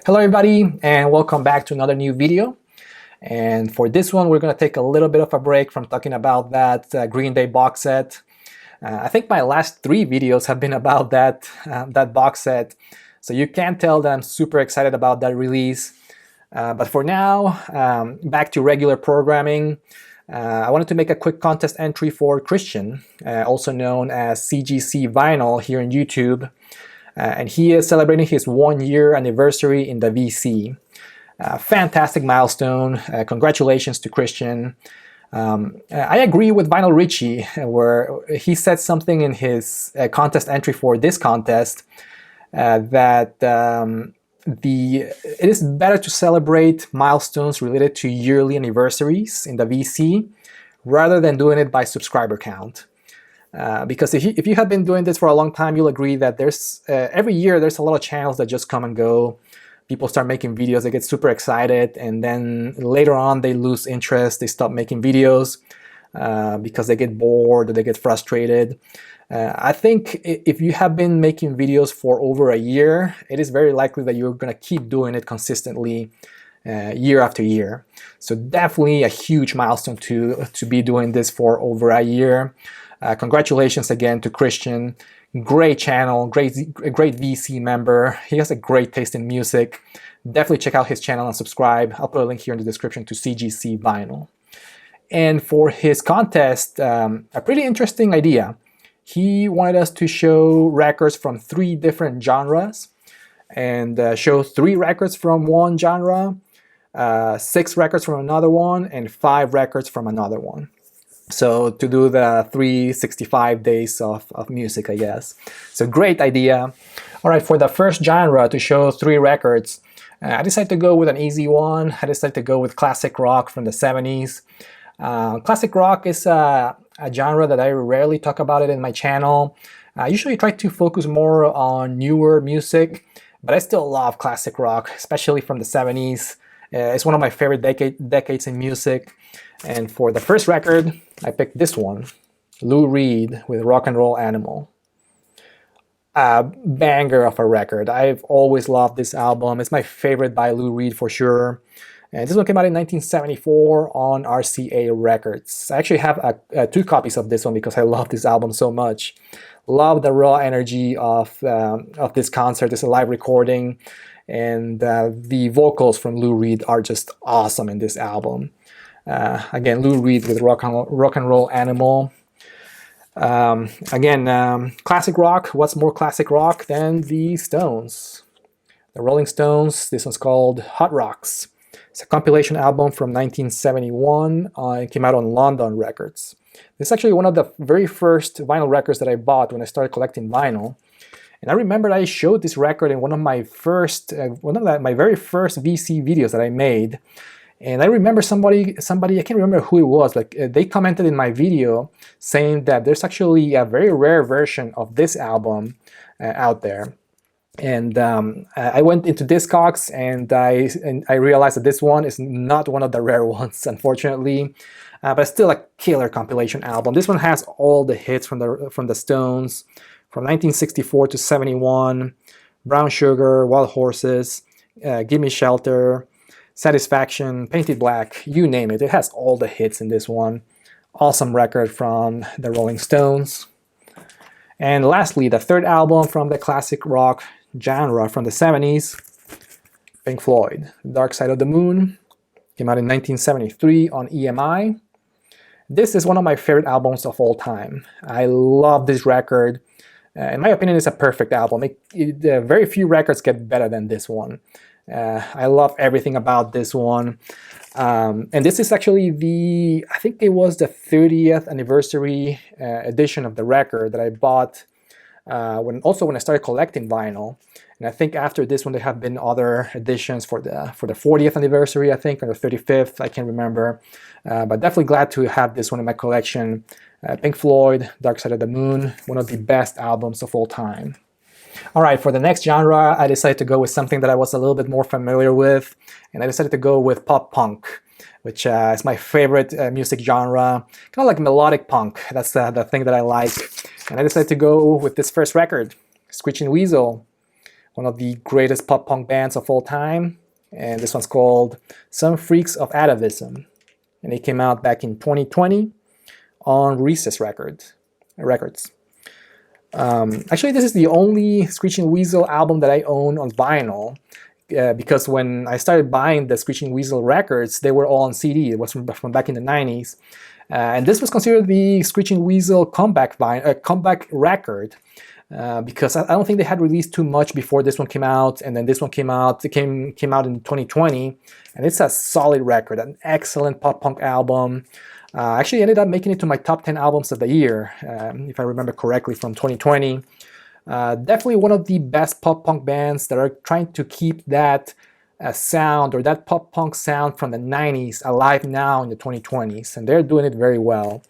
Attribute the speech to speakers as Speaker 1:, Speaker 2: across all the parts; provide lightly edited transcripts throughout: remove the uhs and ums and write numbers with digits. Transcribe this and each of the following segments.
Speaker 1: Hello everybody, and welcome back to another new video. And for this one, we're going to take a little bit of a break from talking about that Green Day box set. I think my last 3 videos have been about that box set, so you can tell that I'm super excited about that release. But for now, back to regular programming. I wanted to make a quick contest entry for Christian, also known as CGC Vinyl here on YouTube. And he is celebrating his 1-year anniversary in the VC. Fantastic milestone. Congratulations to Christian. I agree with Vinyl Richie, where he said something in his contest entry for this contest that it is better to celebrate milestones related to yearly anniversaries in the VC rather than doing it by subscriber count. Because if you have been doing this for a long time, you'll agree that there's every year there's a lot of channels that just come and go. People start making videos, they get super excited, and then later on they lose interest, they stop making videos because they get bored or they get frustrated. I think if you have been making videos for over a year, it is very likely that you're going to keep doing it consistently year after year. So definitely a huge milestone to be doing this for over a year. Congratulations again to Christian. Great channel, great VC member. He has a great taste in music. Definitely check out his channel and subscribe. I'll put a link here in the description to CGC Vinyl. And for his contest, a pretty interesting idea. He wanted us to show records from 3 different genres and show 3 records from one genre, 6 records from another one, and 5 records from another one. So to do the 365 days of music, I guess. So great idea. All right, for the first genre to show 3 records, I decided to go with an easy one. I decided to go with classic rock from the 70s. Classic rock is a genre that I rarely talk about it in my channel. I usually try to focus more on newer music, but I still love classic rock, especially from the 70s. It's one of my favorite decades in music. And for the first record, I picked this one, Lou Reed with Rock and Roll Animal. A banger of a record. I've always loved this album. It's my favorite by Lou Reed for sure. And this one came out in 1974 on RCA Records. I actually have 2 copies of this one because I love this album so much. Love the raw energy of this concert. It's a live recording. And the vocals from Lou Reed are just awesome in this album. Again, Lou Reed with Rock and Roll Animal. Classic rock. What's more classic rock than the Stones? The Rolling Stones. This one's called Hot Rocks. It's a compilation album from 1971. It came out on London Records. This is actually one of the very first vinyl records that I bought when I started collecting vinyl. And I remember I showed this record in one of my very first VC videos that I made. And I remember somebody, I can't remember who it was, like they commented in my video saying that there's actually a very rare version of this album out there. And I went into Discogs and I realized that this one is not one of the rare ones, unfortunately. But still a killer compilation album. This one has all the hits from the Stones from 1964 to 71, Brown Sugar, Wild Horses, Gimme Shelter, Satisfaction, Painted Black, you name it. It has all the hits in this one. Awesome record from the Rolling Stones. And lastly, the third album from the classic rock genre from the 70s, Pink Floyd, Dark Side of the Moon. Came out in 1973 on EMI. This is one of my favorite albums of all time. I love this record. In my opinion, it's a perfect album. Very few records get better than this one. I love everything about this one. And this is actually I think it was the 30th anniversary edition of the record that I bought when I started collecting vinyl. And I think after this one there have been other editions for the 40th anniversary, I think, or the 35th, I can't remember. But definitely glad to have this one in my collection. Pink Floyd, Dark Side of the Moon, one of the best albums of all time. Alright, for the next genre, I decided to go with something that I was a little bit more familiar with, and I decided to go with pop punk, which is my favorite music genre, kind of like melodic punk. That's the thing that I like. And I decided to go with this first record, Screeching Weasel, one of the greatest pop-punk bands of all time. And this one's called Some Freaks of Atavism. And it came out back in 2020 on Recess Records. Actually, this is the only Screeching Weasel album that I own on vinyl, because when I started buying the Screeching Weasel records, they were all on CD. It was from back in the 90s. And this was considered the Screeching Weasel comeback record, because I don't think they had released too much before this one came out, and then this one came out. It came out in 2020, and it's a solid record, an excellent pop-punk album. Actually ended up making it to my top 10 albums of the year, if I remember correctly, from 2020. Definitely one of the best pop-punk bands that are trying to keep that sound, or that pop-punk sound from the 90s, alive now in the 2020s, and they're doing it very well.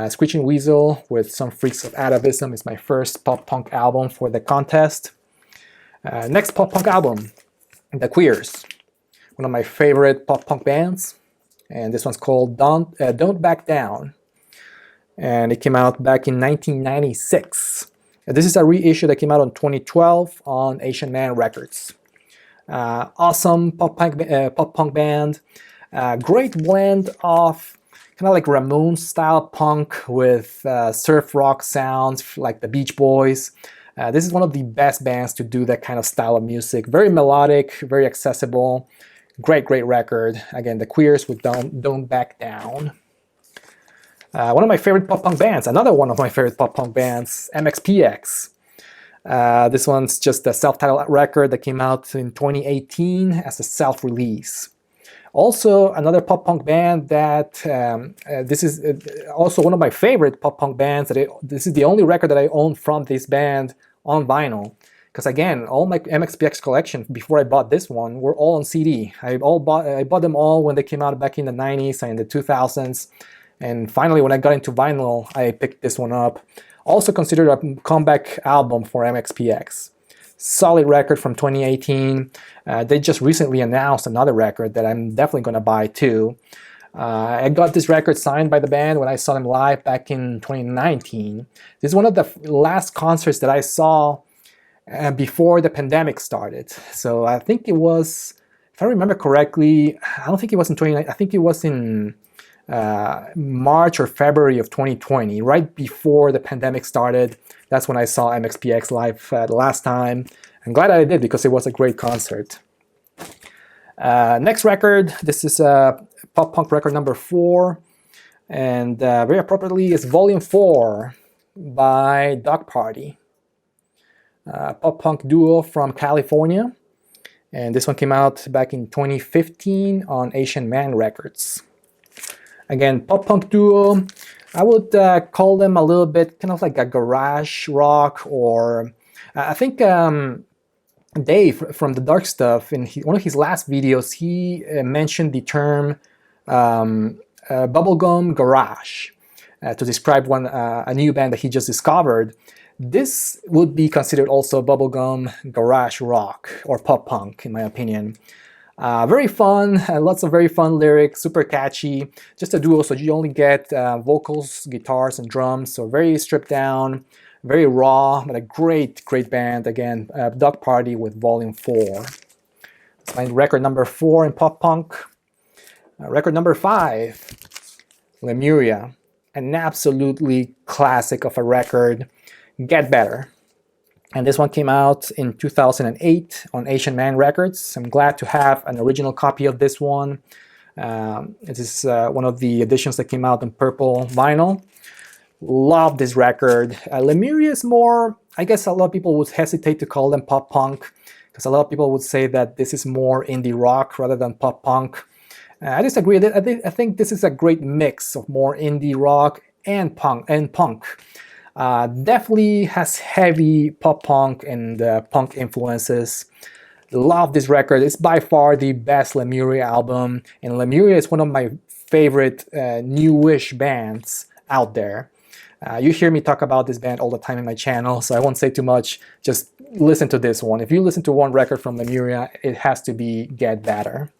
Speaker 1: Screeching Weasel with Some Freaks of Atavism is my first pop-punk album for the contest. Next pop-punk album, The Queers, one of my favorite pop-punk bands. And this one's called Don't Back Down. And it came out back in 1996. And this is a reissue that came out in 2012 on Asian Man Records. Awesome pop-punk band. Great blend of kind of like Ramones style punk with surf rock sounds like the Beach Boys. This is one of the best bands to do that kind of style of music. Very melodic, very accessible. Great record. Again, The Queers with Don't Back Down. One of my favorite pop-punk bands, another one of my favorite pop-punk bands, MXPX. This one's just a self-titled record that came out in 2018 as a self-release. Also, another pop-punk band that, this is also one of my favorite pop-punk bands. This is the only record that I own from this band on vinyl. Because again, all my MXPX collection before I bought this one were all on CD. I bought them all when they came out back in the 90s and the 2000s. And finally, when I got into vinyl, I picked this one up. Also considered a comeback album for MXPX. Solid record from 2018. They just recently announced another record that I'm definitely going to buy too. I got this record signed by the band when I saw them live back in 2019. This is one of the last concerts that I saw before the pandemic started. So I think it was, if I remember correctly, I don't think it was in 2019, I think it was in March or February of 2020, right before the pandemic started. That's when I saw MXPX live the last time. I'm glad I did, because it was a great concert. Next record, this is pop-punk record number 4, and very appropriately it's Volume 4 by Dog Party. Pop-punk duo from California, and this one came out back in 2015 on Asian Man Records. Again, pop-punk duo. I would call them a little bit kind of like a garage rock, or I think Dave from The Dark Stuff, in one of his last videos, he mentioned the term bubblegum garage to describe a new band that he just discovered. This would be considered also bubblegum garage rock or pop punk, in my opinion. Very fun, lots of very fun lyrics, super catchy. Just a duo, so you only get vocals, guitars, and drums. So very stripped down, very raw, but a great band. Again, Dog Party with Volume 4. It's my record number 4 in pop punk. Record number 5, Lemuria, an absolutely classic of a record. Get Better. And this one came out in 2008 on Asian Man Records. I'm glad to have an original copy of this one. It is one of the editions that came out on purple vinyl. Love this record. Lemuria is more, I guess a lot of people would hesitate to call them pop punk, because a lot of people would say that this is more indie rock rather than pop punk. I disagree. I think this is a great mix of more indie rock and punk. Definitely has heavy pop punk and punk influences. Love this record. It's by far the best Lemuria album, and Lemuria is one of my favorite newish bands out there. You hear me talk about this band all the time in my channel, so I won't say too much. Just listen to this one. If you listen to one record from Lemuria, it has to be Get Better.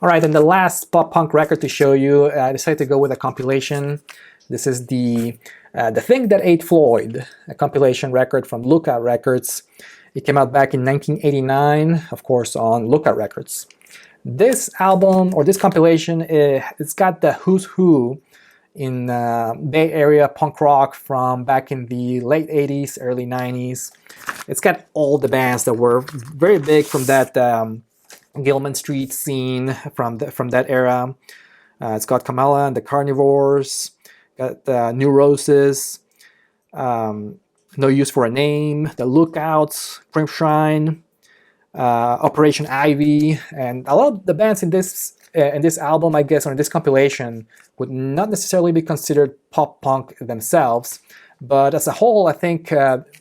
Speaker 1: Alright, and the last pop punk record to show you, I decided to go with a compilation. This is the Thing That Ate Floyd, a compilation record from Lookout Records. It came out back in 1989, of course, on Lookout Records. This album, or this compilation, it's got the who's who in Bay Area punk rock from back in the late 80s, early 90s. It's got all the bands that were very big from that Gilman Street scene from that era. It's got Kamala and the Carnivores, got New Roses, No Use for a Name, The Lookouts, Crimshine, Operation Ivy, and a lot of the bands in this album, I guess, or in this compilation, would not necessarily be considered pop punk themselves, but as a whole, I think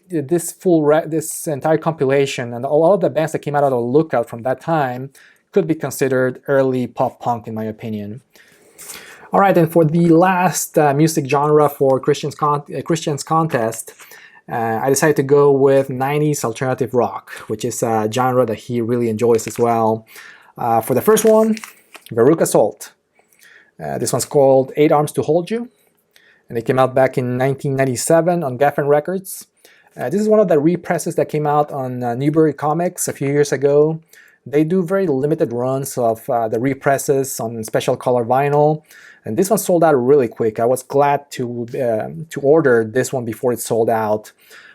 Speaker 1: this entire compilation and all of the bands that came out of the Lookout from that time could be considered early pop punk, in my opinion. All right, and for the last music genre for Christian's Contest, I decided to go with 90s alternative rock, which is a genre that he really enjoys as well. For the first one, VERUCA Salt. This one's called 8 Arms to Hold You, and it came out back in 1997 on GEFFEN Records. This is one of the represses that came out on Newbury Comics a few years ago. They do very limited runs of the represses on special color vinyl, and this one sold out really quick. I was glad to order this one before it sold out.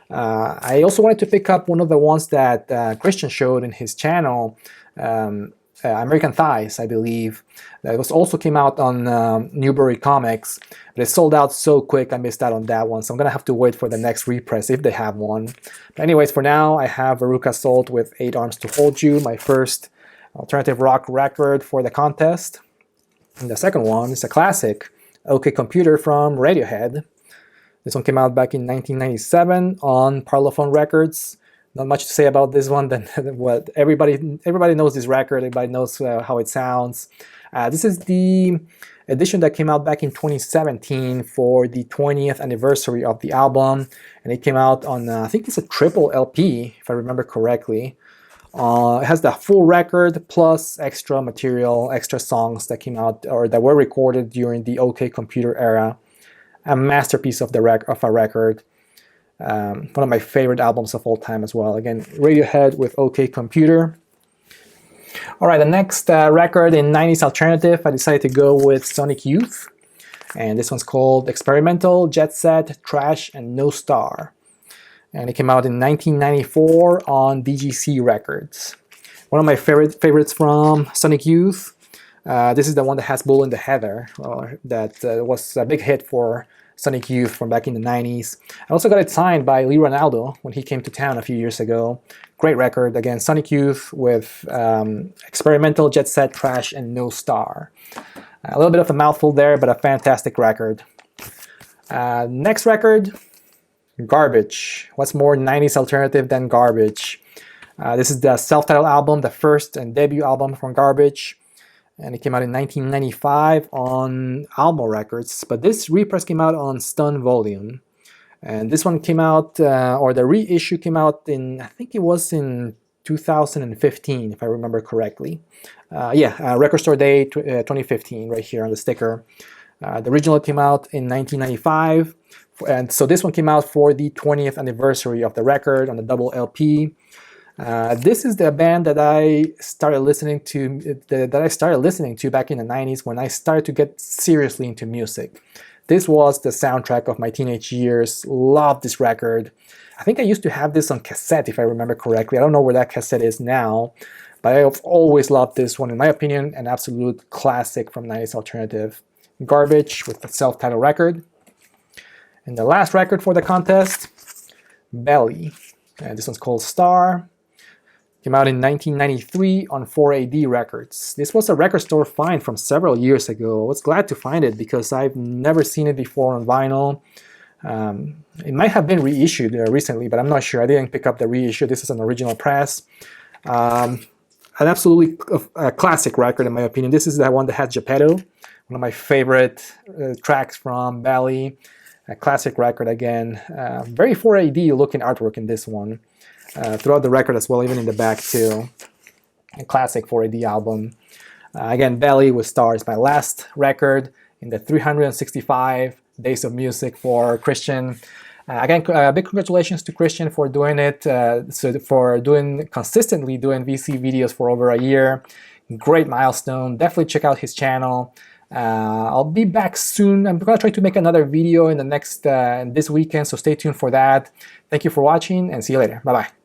Speaker 1: I also wanted to pick up one of the ones that Christian showed in his channel, American Thighs, I believe. That was also came out on Newbury Comics, but it sold out so quick I missed out on that one, so I'm gonna have to wait for the next repress if they have one. But anyways, for now I have VERUCA Salt with 8 Arms to Hold You, my first alternative rock record for the contest. And the second one is a classic, OK Computer from Radiohead. This one came out back in 1997 on Parlophone Records. Not much to say about this one than what everybody knows this record, everybody knows how it sounds. This is the edition that came out back in 2017 for the 20th anniversary of the album, and it came out on, I think it's a triple LP, if I remember correctly. It has the full record plus extra material, extra songs that came out or that were recorded during the OK Computer era. A masterpiece of a record. One of my favorite albums of all time as well. Again, Radiohead with OK Computer. All right, the next record in 90s alternative, I decided to go with Sonic Youth. And this one's called Experimental, Jet Set, Trash, and No Star. And it came out in 1994 on DGC Records. One of my favorites from Sonic Youth. This is the one that has Bull in the Heather, that was a big hit for Sonic Youth from back in the 90s. I also got it signed by Lee Ronaldo when he came to town a few years ago. Great record. Again, Sonic Youth with Experimental, Jet Set, Trash, and No Star. A little bit of a mouthful there, but a fantastic record. Next record, Garbage. What's more 90s alternative than Garbage? This is the self-titled album, the first and debut album from Garbage. And it came out in 1995 on Almo Records, but this repress came out on Stun Volume. And this one came out, or the reissue came out in, I think it was in 2015, if I remember correctly. Record Store Day 2015, right here on the sticker. The original came out in 1995, and so this one came out for the 20th anniversary of the record on the double LP. This is the band that I started listening to back in the 90s when I started to get seriously into music. This was the soundtrack of my teenage years. Loved this record. I think I used to have this on cassette, if I remember correctly. I don't know where that cassette is now, but I've always loved this one. In my opinion, an absolute classic from 90s alternative. Garbage with the self-titled record. And the last record for the contest, Belly. This one's called Star. Came out in 1993 on 4AD Records. This was a record store find from several years ago. I was glad to find it because I've never seen it before on vinyl. It might have been reissued recently, but I'm not sure. I didn't pick up the reissue. This is an original press. An absolutely classic record in my opinion. This is the one that has Geppetto, one of my favorite tracks from Belly. A classic record again. Very 4AD looking artwork in this one. Throughout the record as well, even in the back too. A classic 4AD album. Again, Belly with Star is my last record in the 365 days of music for Christian. Again, big congratulations to Christian for doing it, for consistently doing VC videos for over a year. Great milestone. Definitely check out his channel. I'll be back soon. I'm gonna try to make another video in the next this weekend, so stay tuned for that. Thank you for watching, and see you later. Bye bye.